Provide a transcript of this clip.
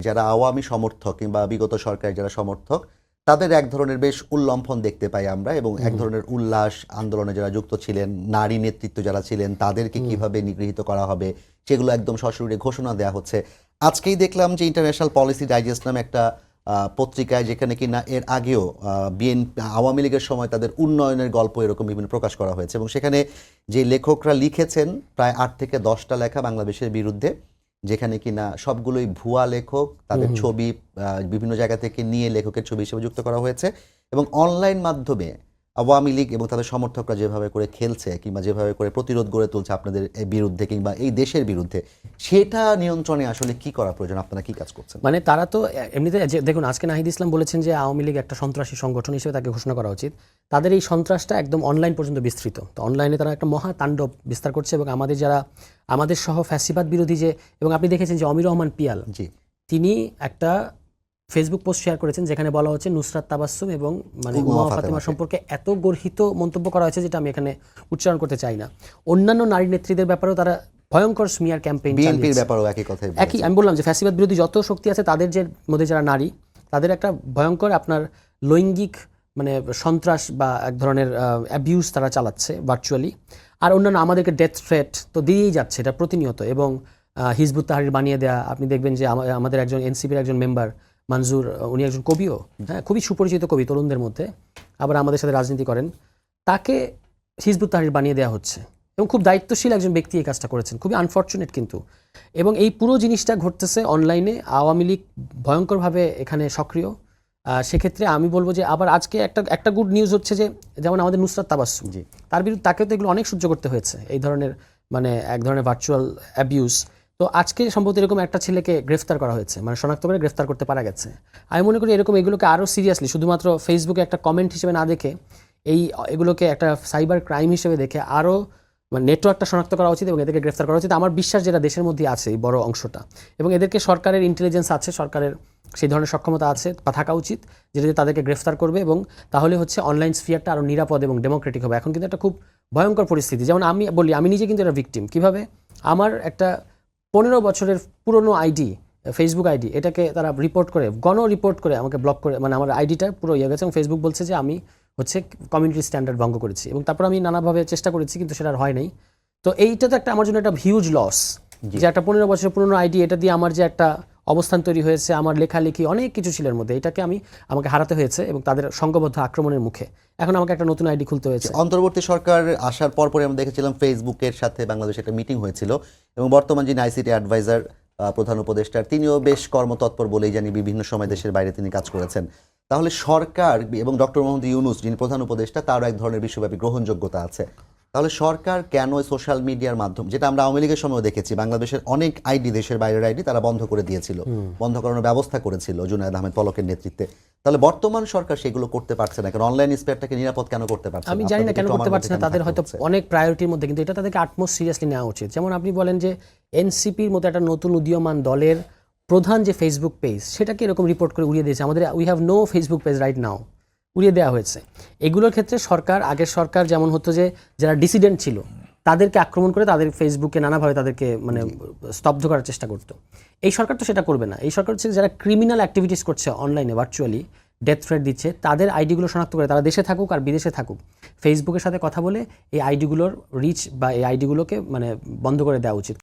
যারা আওয়ামী সমর্থক কিংবা বিগত সরকারের যারা সমর্থক তাদের এক ধরনের বেশ উল্লম্ফন দেখতে পাই আমরা, এবং এক ধরনের উল্লাস আন্দোলনে যারা যুক্ত ছিলেন, নারী নেতৃত্ব যারা ছিলেন তাদেরকে কিভাবে নিগৃহীত করা হবে সেগুলো একদম সশরীরে ঘোষণা দেওয়া হচ্ছে। আজকেই দেখলাম যে ইন্টারন্যাশনাল পলিসি ডাইজেস্ট নামে একটা পত্রিকায়, যেখানে কিনা এর আগেও আওয়ামী লীগের সময় তাদের উন্নয়নের গল্প এরকম বিভিন্ন প্রকাশ করা হয়েছে, এবং সেখানে যে লেখকরা লিখেছেন প্রায় 8 থেকে 10টা লেখা বাংলাদেশের বিরুদ্ধে, যেখানে কিনা সবগুলোই ভুয়া লেখক, তাদের ছবি বিভিন্ন জায়গা থেকে নিয়ে লেখকের ছবি হিসেবে যুক্ত করা হয়েছে, এবং অনলাইন মাধ্যমে আওয়ামী লীগ এবং তাদের সমর্থকরা যেভাবে করে খেলছে কিংবা যেভাবে করে প্রতিরোধ গড়ে তুলছে আপনাদের বিরুদ্ধে কিংবা এই দেশের বিরুদ্ধে, সেটা নিয়ন্ত্রণে আসলে কি করা প্রয়োজন? আপনারা কি কাজ করছেন? মানে তারা তো এমনিতে দেখুন, আজকে নাহিদ ইসলাম বলেছেন যে আওয়ামী লীগ একটা সন্ত্রাসী সংগঠন হিসেবে তাকে ঘোষণা করা উচিত। তাদের এই সন্ত্রাসটা একদম অনলাইন পর্যন্ত বিস্তৃত। তো অনলাইনে তারা একটা মহা তাণ্ডব বিস্তার করছে, এবং আমাদের সহ ফ্যাসিবাদ বিরোধী এবং আপনি দেখেছেন যে অমির রহমান পিয়াল, তিনি একটা ফেসবুক পোস্ট শেয়ার করেছেন যেখানে বলা হচ্ছে নুসরাত তাবাসসুম এবং উমা ফাতেমা সম্পর্কে এত গর্হিত মন্তব্য করা হয়েছে যেটা আমি এখানে উচ্চারণ করতে চাই না। অন্যান্য নারী নেত্রীদের ব্যাপারেও তারা ভয়ঙ্কর স্মিয়ার ক্যাম্পেইন, বিএনপির ব্যাপারেও একই আমি বললাম যে ফ্যাসিবাদ বিরোধী যত শক্তি আছে তাদের মধ্যে যারা নারী, তাদের একটা ভয়ঙ্কর আপনার লৈঙ্গিক সন্ত্রাস বা এক ধরনের অ্যাবিউজ তারা চালাচ্ছে ভার্চুয়ালি। আর অন্যান্য আমাদেরকে ডেথ থ্রেট তো দিয়েই যাচ্ছে এটা প্রতিনিয়ত, এবং হিজবুত তাহরির বানিয়ে দেয়া। আপনি দেখবেন যে আমাদের একজন এনসিপির একজন মেম্বার মনজুর, উনি একজন কবিও, হ্যাঁ, খুবই সুপরিচিত কবি তরুণদের মধ্যে, আবার আমাদের সাথে রাজনীতি করেন, তাকে হিজবুত তাহরির বানিয়ে দেওয়া হচ্ছে, এবং খুব দায়িত্বশীল একজন ব্যক্তি এই কাজটা করেছেন। খুবই আনফর্চুনেট কিন্তু। এবং এই পুরো জিনিসটা ঘটতেছে অনলাইনে। আওয়ামী লীগ ভয়ঙ্করভাবে এখানে সক্রিয়। সেক্ষেত্রে আমি বলবো যে আবার আজকে একটা গুড নিউজ হচ্ছে যে যেমন আমাদের নুসরাত তাবাসসুম, তার বিরুদ্ধে তাকেও তো এগুলো অনেক সহ্য করতে হয়েছে, এই ধরনের এক ধরনের ভার্চুয়াল অ্যাবিউজ। তো আজকে সম্ভবত এরকম একটা ছেলেকে গ্রেফতার করা হয়েছে, শনাক্ত করে গ্রেফতার করতে পারা গেছে। আমি মনে করি এগুলোকে আরও সিরিয়াসলি, শুধুমাত্র ফেসবুকে একটা কমেন্ট হিসেবে না দেখে এগুলোকে একটা সাইবার ক্রাইম হিসেবে দেখে আরও নেটওয়ার্কটা শনাক্ত করা উচিত এবং এদেরকে গ্রেফতার করা উচিত। আমার বিশ্বাস যেটা দেশের মধ্যে আছে এই বড় অংশটা, এবং এদেরকে সরকারের ইন্টেলিজেন্স আছে, সরকারের সেই ধরনের সক্ষমতা আছে বা থাকা উচিত, যেটা তাদেরকে গ্রেফতার করবে, এবং তাহলে হচ্ছে অনলাইন স্ফিয়ারটা আরও নিরাপদ এবং ডেমোক্রেটিক হবে। এখন কিন্তু একটা খুব ভয়ঙ্কর পরিস্থিতি। যেমন আমি বলি, আমি নিজে কিন্তু একটা ভিকটিম। কীভাবে? আমার একটা 15 বছরের পুরনো আইডি, ফেসবুক আইডি, এটাকে তারা রিপোর্ট করে, রিপোর্ট করে আমাকে ব্লক করে, আমার আইডিটা পুরো ইয়ে গেছে, এবং ফেসবুক বলছে যে আমি কমিউনিটি স্ট্যান্ডার্ড ভঙ্গ করেছি, এবং তারপর আমি নানাভাবে চেষ্টা করেছি কিন্তু সেটা আর হয় নাই। তো এইটা তো আমার জন্য একটা হিউজ লস, যে একটা 15 বছরের পুরনো আইডি, এটা দিয়ে আমার যে একটা অবস্থান তৈরি হয়েছে, আমার লেখালেখি অনেক কিছু ছিল এর মধ্যে, এটাকে আমাকে হারাতে হয়েছে এবং তাদের সংঘবদ্ধ আক্রমণের মুখে এখন আমাকে একটা নতুন আইডি খুলতে হয়েছে। অন্তর্বর্তী সরকার আসার পরপরই আমরা দেখেছিলাম ফেসবুকের সাথে বাংলাদেশে একটা মিটিং হয়েছিল, এবং বর্তমান যিনি আইসিটি অ্যাডভাইজার প্রধান উপদেষ্টার, তিনিও বেশ কর্মতৎপর বলেই জানি বিভিন্ন সময় দেশের বাইরে তিনি কাজ করেছেন। তাহলে সরকার এবং ডক্টর মোহাম্মদ ইউনূস যিনি প্রধান উপদেষ্টা, তারও এক ধরনের বিশ্বব্যাপী গ্রহণযোগ্যতা আছে। তাহলে সরকার কেন সোশ্যাল মিডিয়ার মাধ্যম, যেটা আমরা আওয়ামী লীগের সময়ও দেখেছি, বাংলাদেশের অনেক আইডি, দেশের বাইরের আইডি তারা বন্ধ করে দিয়েছিল, বন্ধ করানোর ব্যবস্থা করেছিল জুনায়েদ আহমেদ পলকের নেতৃত্বে। তাহলে বর্তমান সরকার সেগুলো করতে পারছে না কেন? অনলাইন স্পেয়ারটাকে নিরাপদ কেন করতে পারছে না? আমি জানি না কেন করতে পারছে না। তাদের হয়তো অনেক প্রায়োরিটির মধ্যে, কিন্তু এটা তাদেরকে আটমোস্ট সিরিয়াসলি নেওয়া উচিত। যেমন আপনি বলেন যে এনসিপির মতো একটা নতুন উদীয়মান দলের প্রধান যে ফেসবুক পেজ, সেটাকে এরকম রিপোর্ট করে উড়িয়ে দিয়েছে। আমাদের we have no Facebook page right now, উড়িয়ে দেওয়া হয়েছে। এগুলোর ক্ষেত্রে আগের সরকার যেমন হতো যে যারা ডিসিডেন্ট ছিল তাদেরকে আক্রমণ করে তাদের ফেসবুকে নানাভাবে তাদেরকে স্তব্ধ করার চেষ্টা করতো। এই সরকার তো সেটা করবে না। এই সরকার হচ্ছে যারা ক্রিমিনাল অ্যাক্টিভিটিস করছে অনলাইনে, ভার্চুয়ালি ডেথ থ্রেট দিচ্ছে, তাদের আইডিগুলো শনাক্ত করে, তারা দেশে থাকুক আর বিদেশে থাকুক, ফেসবুকের সাথে কথা বলে এই আইডিগুলোর রিচ বা এই আইডিগুলোকে বন্ধ করে দেওয়া উচিত।